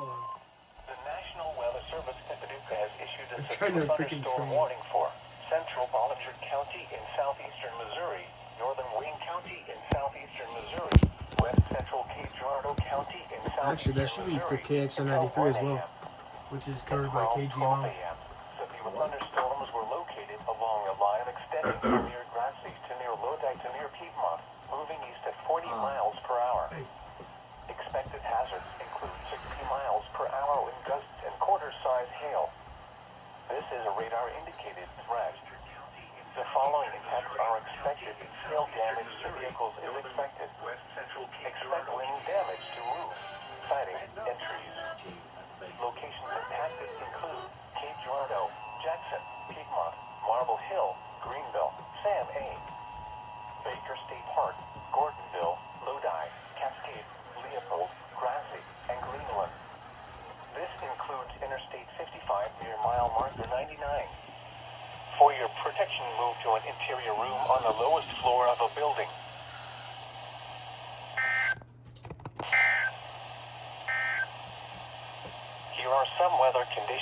Hold on. The National Weather Service in Paducah has issued a Kind severe of freaking thunderstorm train. warning for central Bollinger County in southeastern Missouri, northern Wayne County in southeastern Missouri, west central Cape Girardeau County in southeastern Actually, that should be for Missouri, KXN93 as well, which is covered by 12 KGMO. a.m. Severe thunderstorms were located along a line extending from near Grassy to near Lodi to near Piedmont, moving east at 40 miles per hour. Expected hazards include 60 miles per hour wind gusts and quarter-size hail. This is a radar-indicated threat. The following impacts are expected. Hail damage to vehicles is expected. Expect wind damage to roofs, siding, and trees. Locations impacted include Cape Girardeau, Jackson, Piedmont, Marble Hill, Greenville, Sam A, Baker State Park, Gordonville, Lodi, Cascade, Leopold, Grassy, and Greenland. This includes Interstate 55 near mile marker 99. For your protection, move to an interior room on the lowest floor of a building. Here are some weather conditions.